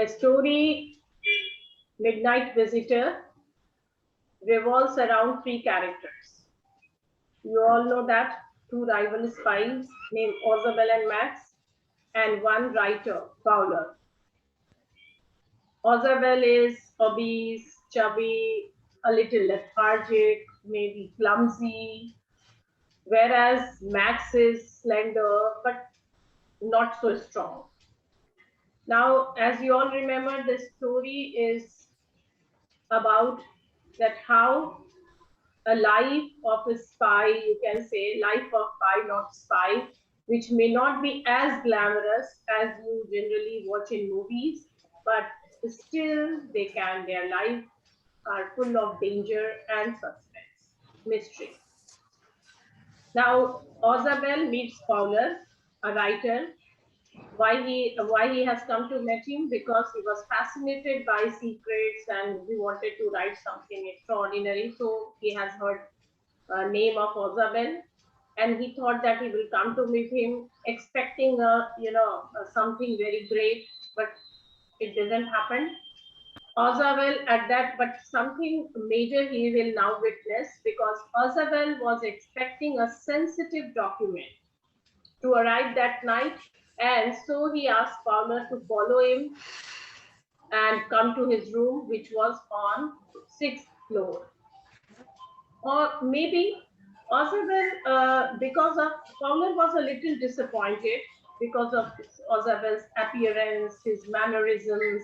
The story Midnight Visitor revolves around three characters. You all know that two rival spies named Ozabel and Max, and one writer, Fowler. Ozabel is obese, chubby, a little lethargic, maybe clumsy, whereas Max is slender but not so strong. Now, as you all remember, the story is about that how a life of a spy, you can say life of spy, not spy, which may not be as glamorous as you generally watch in movies, but still their life are full of danger and suspense, mystery. Now, Ozabel meets Fowler, a writer. Why he has come to meet him? Because he was fascinated by secrets and he wanted to write something extraordinary. So he has heard name of Ozabel, and he thought that he will come to meet him, expecting something very great, but it didn't happen. Ozabel at that, but something major he will now witness, because Ozabel was expecting a sensitive document to arrive that night, and so he asked Fowler to follow him and come to his room, which was on 6th floor. Or maybe Ozabel, because of Fowler was a little disappointed because of Ozabel's appearance, his mannerisms,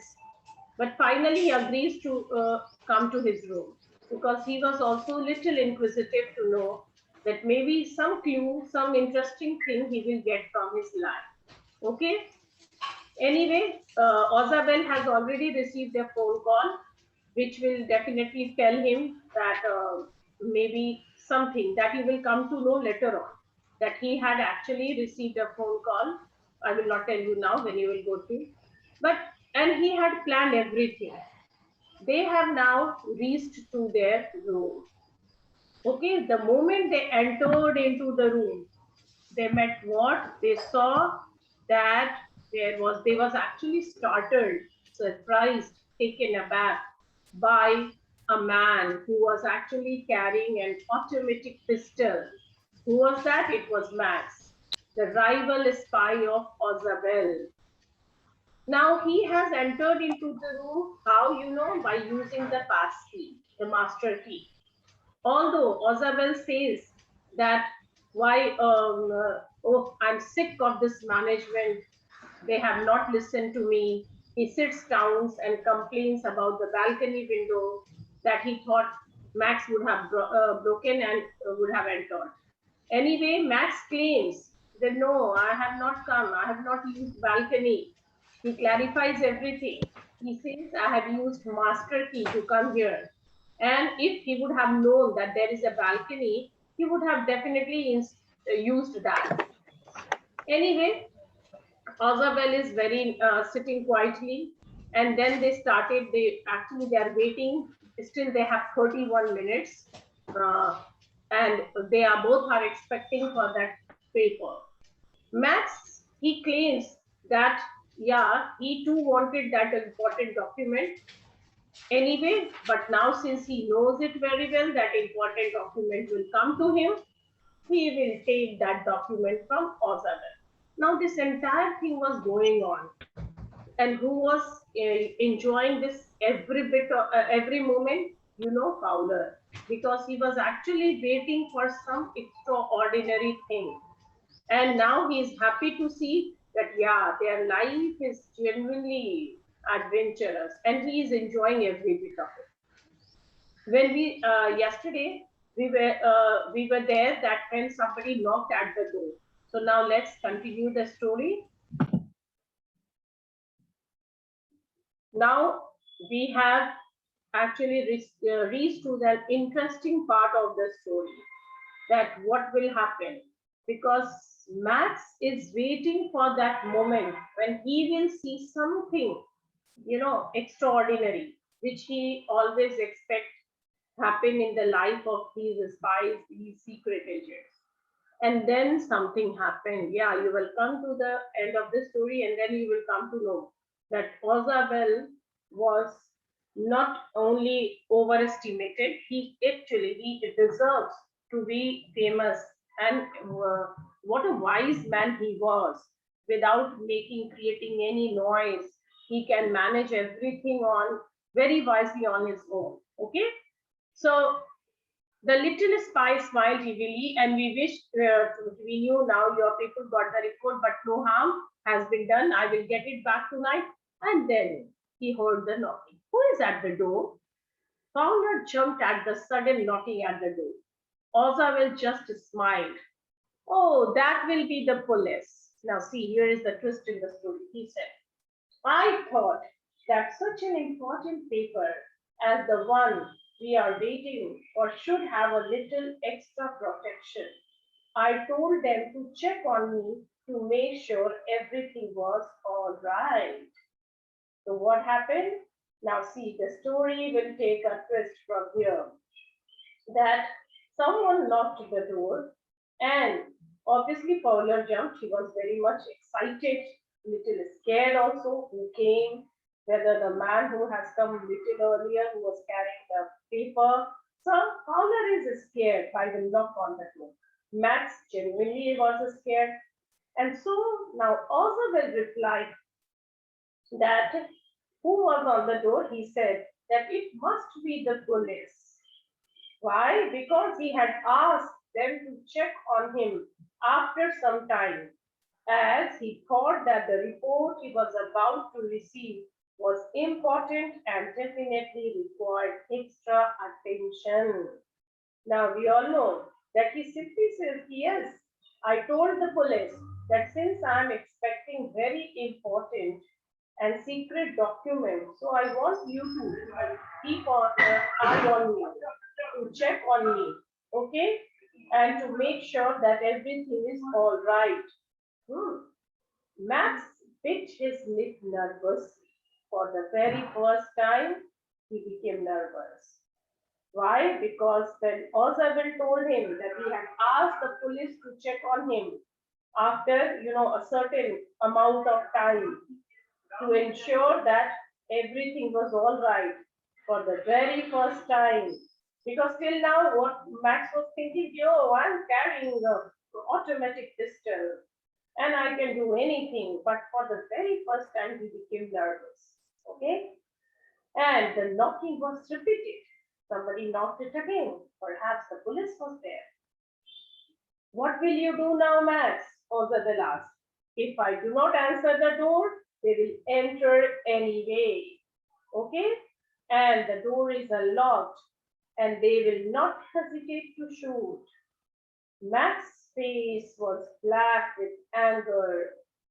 but finally he agrees to come to his room, because he was also a little inquisitive to know that maybe some clue, some interesting thing he will get from his life. Okay. Anyway, Ozabel has already received a phone call, which will definitely tell him that maybe something that he will come to know later on, that he had actually received a phone call. I will not tell you now when you will go to, but and he had planned everything. They have now reached to their room. Okay, the moment they entered into the room, they met what? They saw that they was actually startled, surprised, taken aback by a man who was actually carrying an automatic pistol. Who was that? It was Max, the rival spy of Ozabel. Now he has entered into the room. How? By using the pass key, the master key. Although Ozabel says that why, oh, I'm sick of this management. They have not listened to me. He sits down and complains about the balcony window that he thought Max would have broken and would have entered. Anyway, Max claims that no, I have not come. I have not used balcony. He clarifies everything. He says, I have used master key to come here. And if he would have known that there is a balcony, he would have definitely used that. Anyway, Ozabel is very sitting quietly, and then they started. They are waiting. Still, they have 31 minutes, and they are both are expecting for that paper. Max, he claims that yeah, he too wanted that important document anyway, but now since he knows it very well, that important document will come to him, he will take that document from Ozabel. Now this entire thing was going on, and who was enjoying this every bit of every moment? Fowler, because he was actually waiting for some extraordinary thing, and now he is happy to see that yeah, their life is genuinely adventurous, and he is enjoying every bit of it. When we yesterday we were there that when somebody knocked at the door. So now let's continue the story. Now we have actually reached to the interesting part of the story, that what will happen, because Max is waiting for that moment when he will see something extraordinary, which he always expects happen in the life of these spies, these secret agents. And then something happened. Yeah, you will come to the end of the story and then you will come to know that Ozabel was not only overestimated, he deserves to be famous, and what a wise man he was. Without creating any noise, he can manage everything on very wisely on his own. Okay, so the little spy smiled heavily, and we wished we knew now your people got the report, but no harm has been done. I will get it back tonight. And then he heard the knocking. Who is at the door? Fowler jumped at the sudden knocking at the door. Ozawell just smiled. Oh, that will be the police. Now, see, here is the twist in the story. He said, I thought that such an important paper as the one we are waiting for should have a little extra protection. I told them to check on me to make sure everything was all right. So, what happened? Now, see, the story will take a twist from here that someone knocked the door, and obviously Fowler jumped. He was very much excited, little scared also. Who came? Whether the man who has come a little earlier, who was carrying the paper. So Fowler is scared by the knock on the door. Max genuinely was scared. And so now Oswald replied that who was on the door? He said that it must be the police. Why? Because he had asked them to check on him after some time, as he thought that the report he was about to receive was important and definitely required extra attention. Now we all know that he simply says, yes, I told the police that since I am expecting very important and secret documents, so I want you to keep on eye on me, to check on me, okay, and to make sure that everything is all right. Hmm. Max bit his lip nervously. For the very first time, he became nervous. Why? Because when Ozabel told him that he had asked the police to check on him after a certain amount of time to ensure that everything was all right for the very first time. Because till now, what Max was thinking, yo, I'm carrying a automatic pistol and I can do anything. But for the very first time, he became nervous. Okay? And the knocking was repeated. Somebody knocked it again. Perhaps the police was there. What will you do now, Max? Ozadel asked. If I do not answer the door, they will enter anyway. Okay? And the door is unlocked and they will not hesitate to shoot. Max's face was black with anger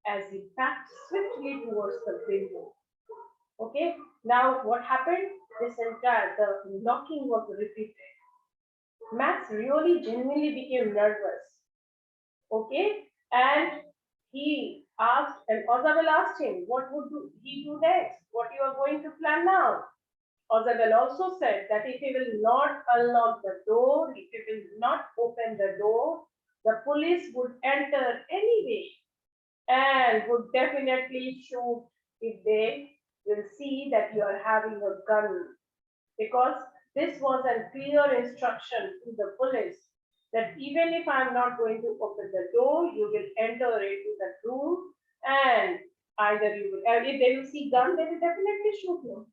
as he backed swiftly towards the window. Okay, now what happened? The knocking was repeated. Max really genuinely became nervous. Okay, and he asked, and Ozabel asked him, what would he do next? What you are going to plan now? Ozabel also said that if he will not unlock the door, if he will not open the door, the police would enter anyway and would definitely shoot if they will see that you are having a gun. Because this was a clear instruction to the police that even if I'm not going to open the door, you will enter into the room and either you will, if they will see gun, they will definitely shoot you.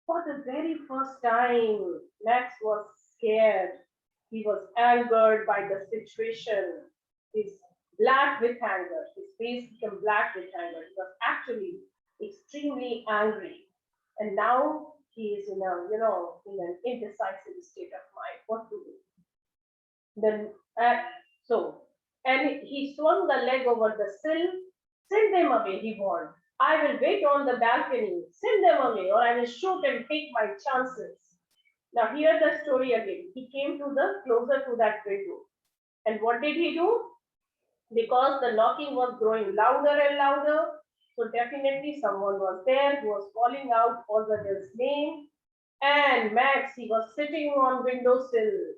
For the very first time, Max was scared. He was angered by the situation. He's black with anger. His face became black with anger. He was actually extremely angry. And now he is in an indecisive state of mind. What to do? Then, so, and he swung the leg over the sill. Send them away, he warned. I will wait on the balcony. Send them away, or I will shoot and take my chances. Now, hear the story again. He came to the closer to that window. And what did he do? Because the knocking was growing louder and louder, so definitely someone was there who was calling out Ozadil's name. And Max, he was sitting on windowsill,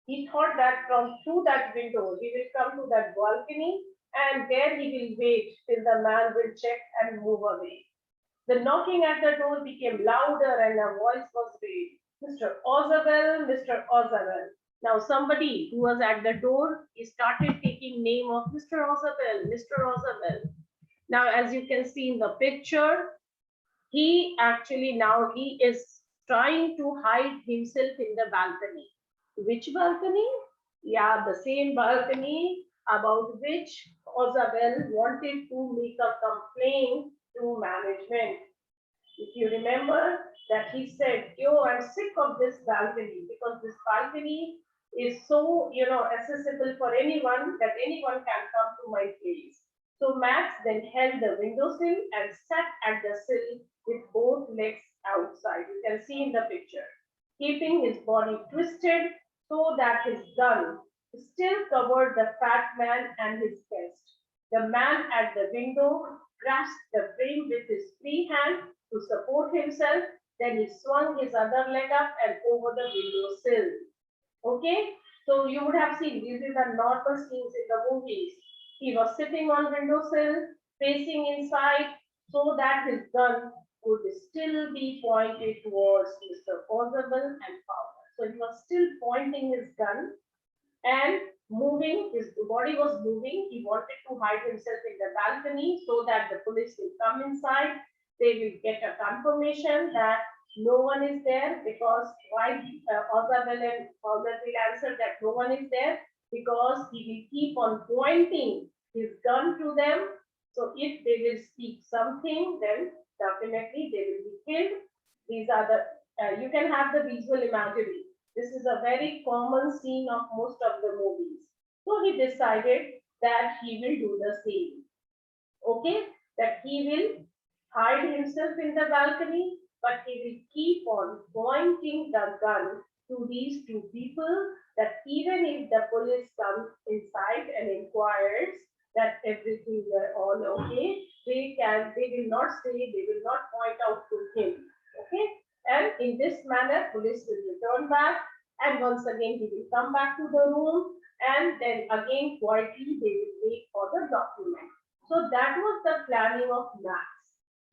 he thought that from through that window he will come to that balcony and there he will wait till the man will check and move away. The knocking at the door became louder and a voice was raised. Mr. Ozabel, Mr. Ozabel. Now somebody who was at the door, he started taking name of Mr. Ozabel, Mr. Ozabel. Now as you can see in the picture, he is trying to hide himself in the balcony. Which balcony? Yeah, the same balcony about which Ozabel wanted to make a complaint to management. If you remember that he said, yo, I'm sick of this balcony because this balcony is so, accessible for anyone that anyone can come to my place. So Max then held the windowsill and sat at the sill with both legs outside. You can see in the picture, keeping his body twisted so that his gun still covered the fat man and his guest. The man at the window grasped the frame with his free hand to support himself. Then he swung his other leg up and over the window sill. Okay, so you would have seen these are the normal scenes in the movies. He was sitting on windowsill, facing inside, so that his gun would still be pointed towards Mr. Ozabel and Fowler. So he was still pointing his gun and moving, his body was moving. He wanted to hide himself in the balcony so that the police will come inside. They will get a confirmation that no one is there, because why Ozabel and Fowler will answer that no one is there, because he will keep on pointing his gun to them. So if they will speak something, then definitely they will be killed. These are the, you can have the visual imagery. This is a very common scene of most of the movies. So he decided that he will do the same. Okay, that he will hide himself in the balcony, but he will keep on pointing the gun to these two people, that even if the police comes inside and inquires that everything is all okay, they will not say, they will not point out to him. Okay, and in this manner, police will return back, and once again he will come back to the room, and then again quietly they will wait for the document. So that was the planning of Max.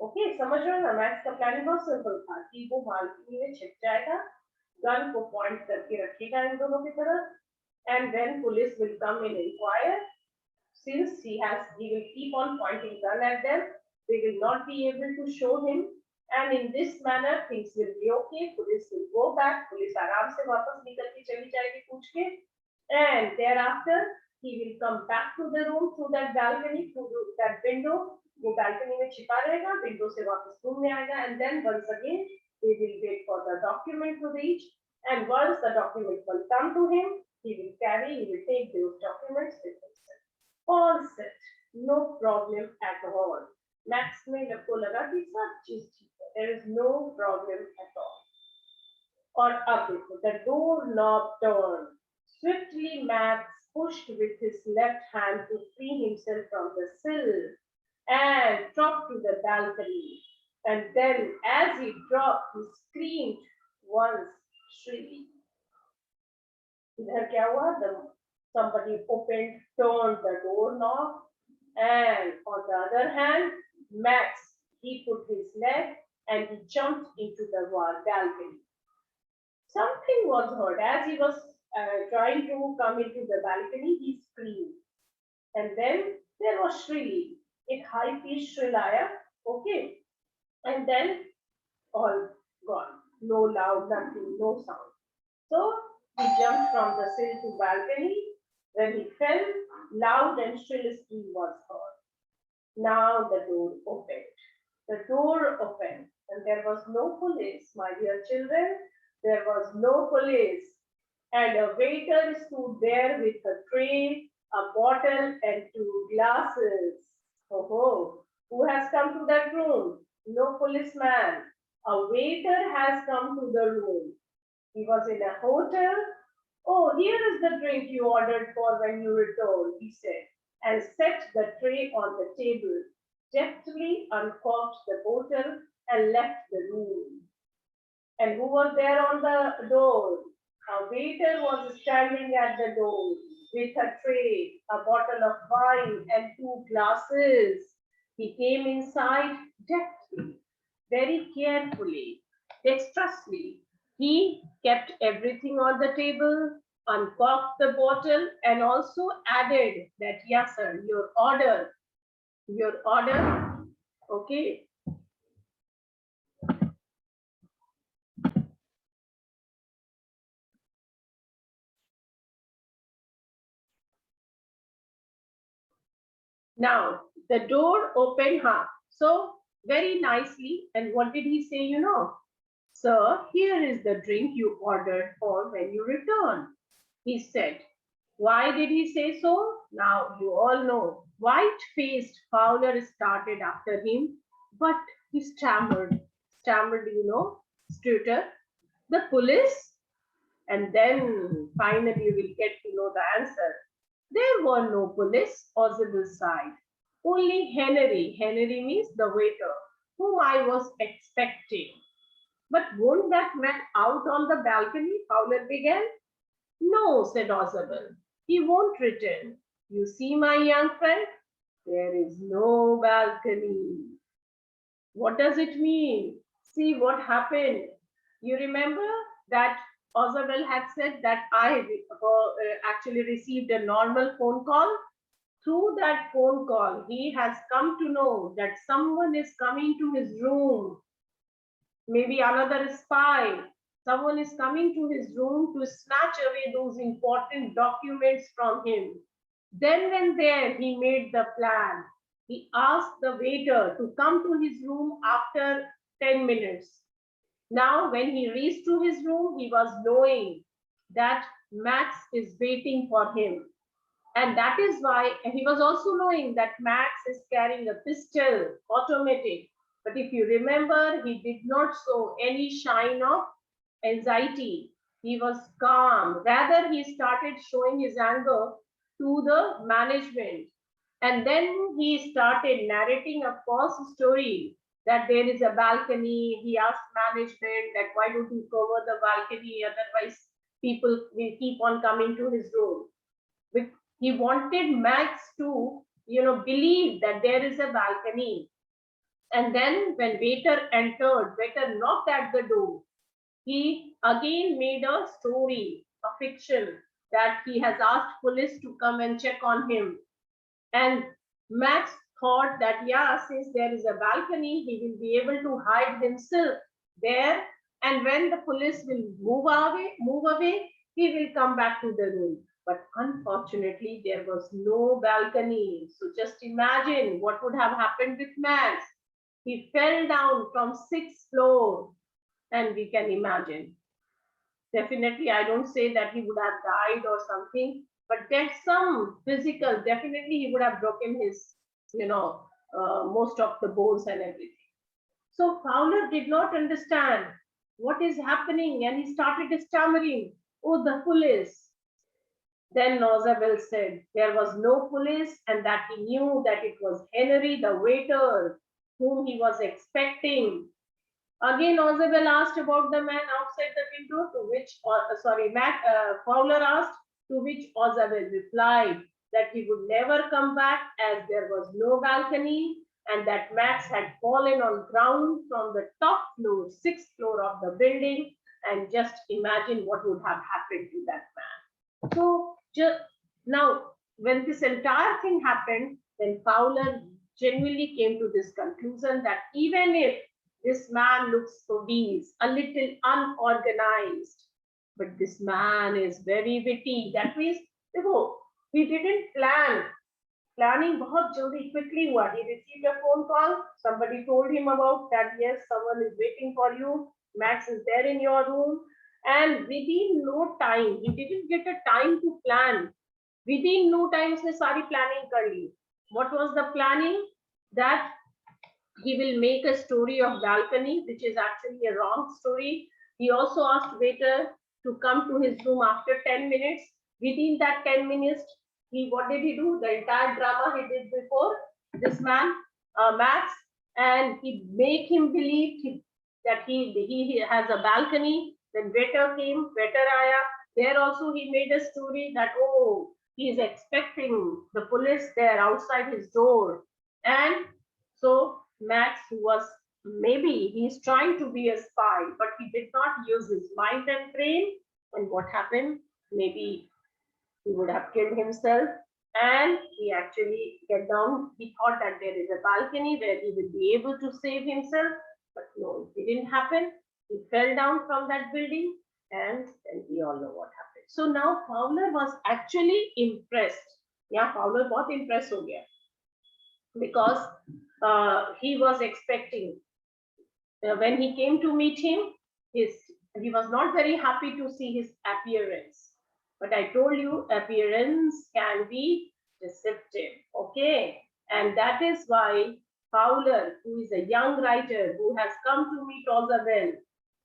Okay समझ रहे हो ना, maths का planning बहुत simple था कि वो balcony में छिप जाएगा, गन को पॉइंट करके रखेगा इन दोनों की तरफ, and then police will come in inquire. Since he will keep on pointing gun at them, they will not be able to show him, and in this manner things will be okay. Police will go back, police आराम से वापस निकल के चली जाएगी पूछ के, and thereafter he will come back to the room through that balcony, through that window. वो balcony में छिपा रहेगा, window से वापस room में आएगा, and then once again they will wait for the document to reach, and once the document will come to him, he will take those documents with himself. All set, no problem at all. Max में जब को लगा कि सब चीज ठीक है, there is no problem at all. और अब देखो, the doorknob turned. Swiftly Max pushed with his left hand to free himself from the sill and dropped to the balcony. And then, as he dropped, he screamed once shrilly. इधर क्या हुआ? Somebody turned the doorknob, and on the other hand, Max, he put his leg and he jumped into the balcony. Something was heard as he was trying to come into the balcony. He screamed, and then there was shrilly. एक high pitch shrill आया, okay, and then all gone, no loud, nothing, no sound. So he jumped from the sill to balcony. When he fell, loud and shrill scream was heard. Now the door opened. The door opened, and there was no police, my dear children. There was no police, and a waiter stood there with a tray, a bottle, and 2 glasses. Oh, who has come to that room? No policeman. A waiter has come to the room. He was in a hotel. Oh, here is the drink you ordered for when you returned, he said, and set the tray on the table, deftly uncorked the bottle, and left the room. And who was there on the door? A waiter was standing at the door. with a tray, a bottle of wine, and two glasses. He came inside deftly, very carefully, dexterously. He kept everything on the table, uncorked the bottle, and also added that, yes, sir, your order. Your order. Okay. Now, the door opened, huh? So, very nicely. And what did he say, you know? Sir, here is the drink you ordered for when you return, he said. Why did he say so? Now you all know. White-faced Fowler started after him, but he stammered. Stammered, you know, stutter. The police? And then finally you will get to know the answer. There were no police, Ozable sighed. Only Henry. Henry means the waiter, whom I was expecting. But won't that man out on the balcony? Fowler began. No, said Ozable. He won't return. You see, my young friend, there is no balcony. What does it mean? See what happened. You remember that Ozable had said that I actually received a normal phone call. Through that phone call, he has come to know that someone is coming to his room, maybe another spy. Someone is coming to his room to snatch away those important documents from him. Then and there, he made the plan. He asked the waiter to come to his room after 10 minutes. Now, when he reached to his room, he was knowing that Max is waiting for him. And that is why he was also knowing that Max is carrying a pistol, automatic. But if you remember, he did not show any shine of anxiety. He was calm. Rather, he started showing his anger to the management. And then he started narrating a false story that there is a balcony. He asked management that why don't you cover the balcony? Otherwise, people will keep on coming to his room. He wanted Max to, believe that there is a balcony. And then when waiter entered, waiter knocked at the door. He again made a story, a fiction, that he has asked police to come and check on him. And Max thought that, yeah, since there is a balcony, he will be able to hide himself there. And when the police will move away, he will come back to the room. But unfortunately, there was no balcony. So just imagine what would have happened with Max. He fell down from 6th floor, and we can imagine. Definitely, I don't say that he would have died or something, but there's some physical, definitely he would have broken his, most of the bones and everything. So Fowler did not understand what is happening, and he started stammering, oh, the police. Then Nosabel said there was no police and that he knew that it was Henry, the waiter, whom he was expecting. Again, Ozabel asked about the man outside the window, to which, Fowler asked, to which Ozabel replied that he would never come back as there was no balcony and that Max had fallen on ground from the top floor, 6th floor of the building, and just imagine what would have happened to that man. So now, when this entire thing happened, then Fowler genuinely came to this conclusion that even if this man looks obese, a little unorganized, but this man is very witty. That means, he didn't plan. Planning बहुत जल्दी, quickly हुआ. He received a phone call. Somebody told him about that. Yes, someone is waiting for you. Max is there in your room. And within no time, he didn't get a time to plan. Within no time, उसने सारी planning कर ली. What was the planning? That he will make a story of balcony, which is actually a wrong story. He also asked waiter to come to his room after 10 minutes. Within that 10 minutes, what did he do? The entire drama he did before, this man, Max, and he make him believe that he has a balcony. Then waiter came, waiter aaya. There also he made a story that, oh, He is expecting the police there outside his door. And so Max, who was, maybe he's trying to be a spy, but he did not use his mind and brain. And what happened? Maybe he would have killed himself. And he actually get down. He thought that there is a balcony where he will be able to save himself, but no, it didn't happen. He fell down from that building, and then we all know what happened. So now Fowler was actually impressed. Yeah, Fowler बहुत impressed हो गया, because he was expecting, when he came to meet him, his he was not very happy to see his appearance. But I told you, appearance can be deceptive. Okay. And that is why Fowler, who is a young writer who has come to meet Ozabel,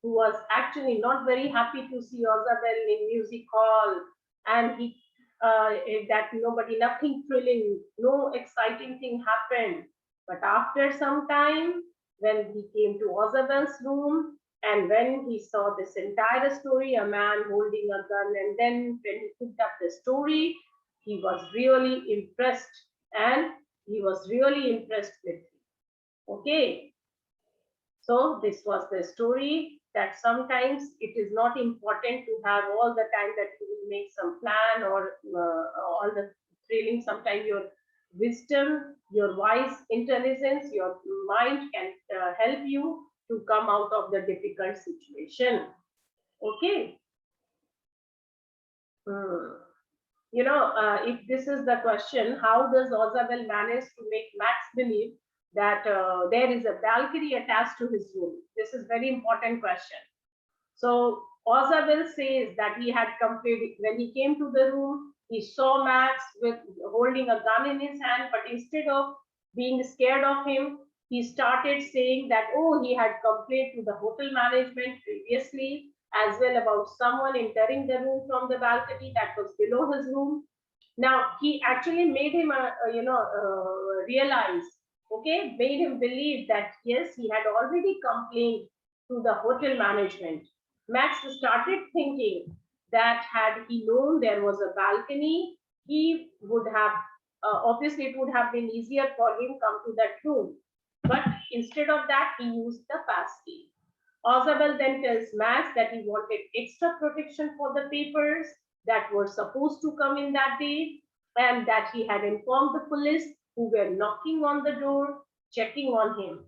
who was actually not very happy to see Ozabel in music hall, and he that nobody, nothing thrilling, no exciting thing happened. But after some time, when he came to Ozabel's room, and when he saw this entire story, a man holding a gun, and then when he picked up the story, he was really impressed, and he was really impressed with him. Okay, so this was the story, that sometimes it is not important to have all the time that you will make some plan, or all the thrilling. Sometimes your wisdom, your wise intelligence, your mind can help you to come out of the difficult situation. Okay. If this is the question, how does Ozabel manage to make Max believe that there is a balcony attached to his room? This is very important question. So Ozabel says that he had completed, when he came to the room, he saw Max with holding a gun in his hand, but instead of being scared of him, he started saying that, oh, he had complained to the hotel management previously as well about someone entering the room from the balcony that was below his room. Now he actually made him realize, okay, made him believe that yes, he had already complained to the hotel management. Max started thinking that had he known there was a balcony, he would have, obviously it would have been easier for him come to that room. But instead of that, he used the passkey. Ozabel then tells Max that he wanted extra protection for the papers that were supposed to come in that day, and that he had informed the police, who were knocking on the door, checking on him.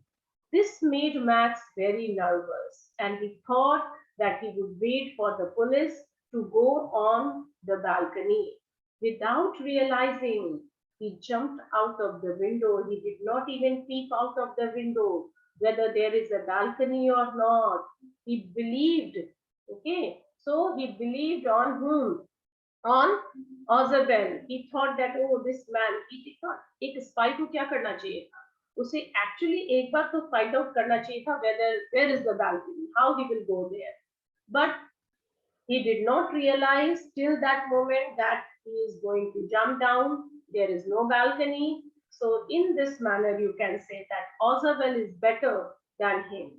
This made Max very nervous, and he thought that he would wait for the police to go on the balcony. Without realizing, he jumped out of the window. He did not even peep out of the window whether there is a balcony or not. He believed, okay, so he believed on whom? On Ozabel. He thought that, oh, this man, he did not, एक spy को क्या करना चाहिए था? उसे actually एक बार तो find out करना चाहिए था whether where is the balcony, how he will go there. But he did not realize till that moment that he is going to jump down. There is no balcony. So in this manner, you can say that Ozabel is better than him.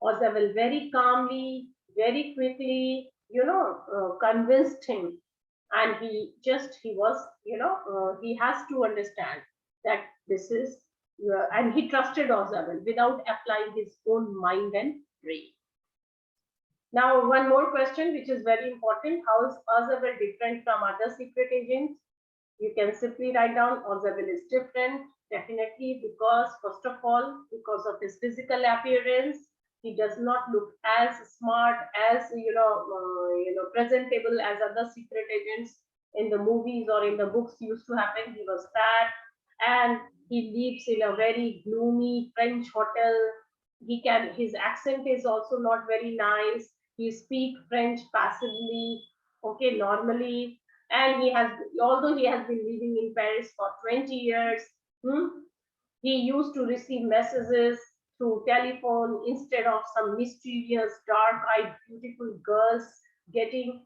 Ozabel very calmly, very quickly, convinced him. And he was, he has to understand that this is, and he trusted Ozabel without applying his own mind and brain. Now, one more question, which is very important. How is Ozabel different from other secret agents? You can simply write down Ozabel is different, definitely, because first of all, because of his physical appearance, he does not look as smart, as presentable as other secret agents in the movies or in the books used to happen. He was fat, and he lives in a very gloomy French hotel. His accent is also not very nice. He speaks French passively, okay, normally, and although he has been living in Paris for 20 years, he used to receive messages through telephone instead of some mysterious, dark-eyed, beautiful girls getting.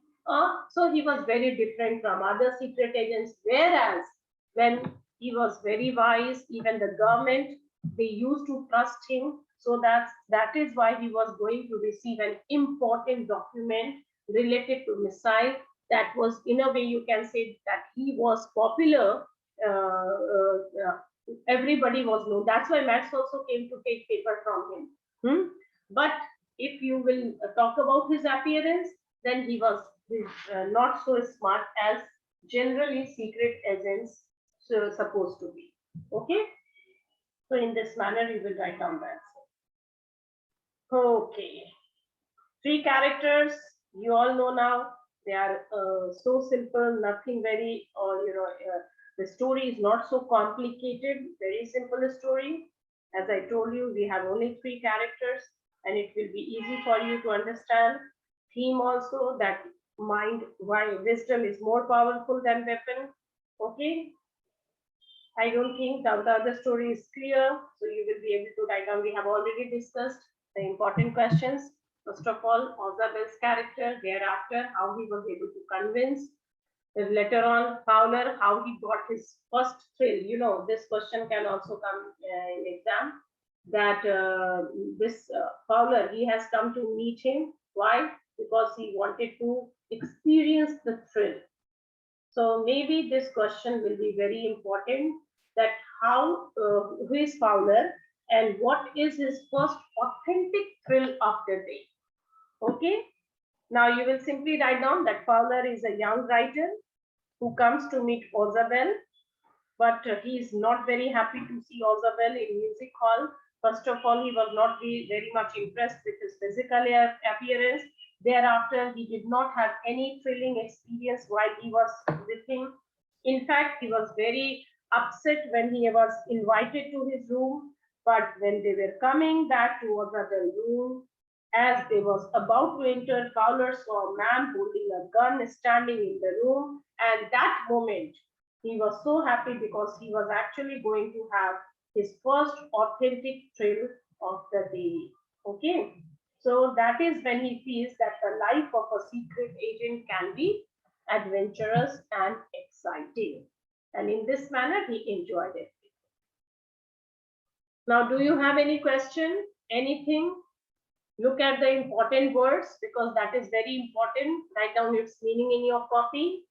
So he was very different from other secret agents. Whereas when he was very wise, even the government, they used to trust him. So that is why he was going to receive an important document related to missile. that was, in a way, you can say that he was popular. Everybody was known. That's why Max also came to take paper from him. But if you will talk about his appearance, then he was not so smart as generally secret agents supposed to be. Okay. So in this manner, you will write down the answer. Okay. 3 characters, you all know now. They are so simple, nothing very, or the story is not so complicated, very simple story. As I told you, we have only 3 characters, and it will be easy for you to understand. Theme also, that mind, why wisdom is more powerful than weapon. Okay. I don't think the other story is clear, so you will be able to write down. We have already discussed the important questions. First of all, Ozabel's character, thereafter, how he was able to convince. Later on, Fowler, how he got his first thrill. This question can also come in exam. That this Fowler, he has come to meet him. Why? Because he wanted to experience the thrill. So maybe this question will be very important, that who is Fowler and what is his first authentic thrill of the day. Okay. Now you will simply write down that Fowler is a young writer who comes to meet Ozabel, but he is not very happy to see Ozabel in music hall. First of all, he was not very much impressed with his physical appearance. Thereafter, he did not have any thrilling experience while he was with him. In fact, he was very upset when he was invited to his room. But when they were coming back to Ozabel's room, as they was about to enter, Fowler saw a man holding a gun standing in the room. And that moment, he was so happy because he was actually going to have his first authentic thrill of the day. Okay. So that is when he feels that the life of a secret agent can be adventurous and exciting. And in this manner, he enjoyed it. Now, do you have any question? Anything? Look at the important words, because that is very important. Write down its meaning in your copy.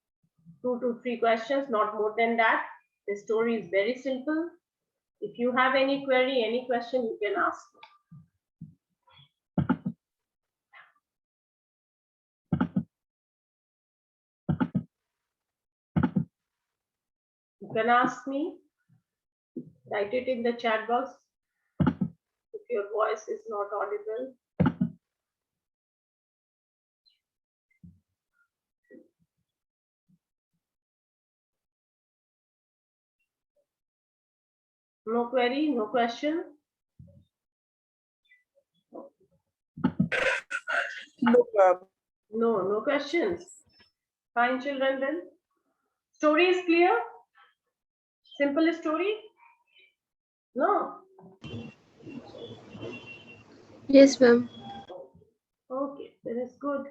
2 to 3 questions, not more than that. The story is very simple. If you have any query, any question, you can ask me. You can ask me. Write it in the chat box if your voice is not audible. No query, no question? No questions. Fine, children, then. Story is clear? Simple story? No? Yes, ma'am. Okay, that is good.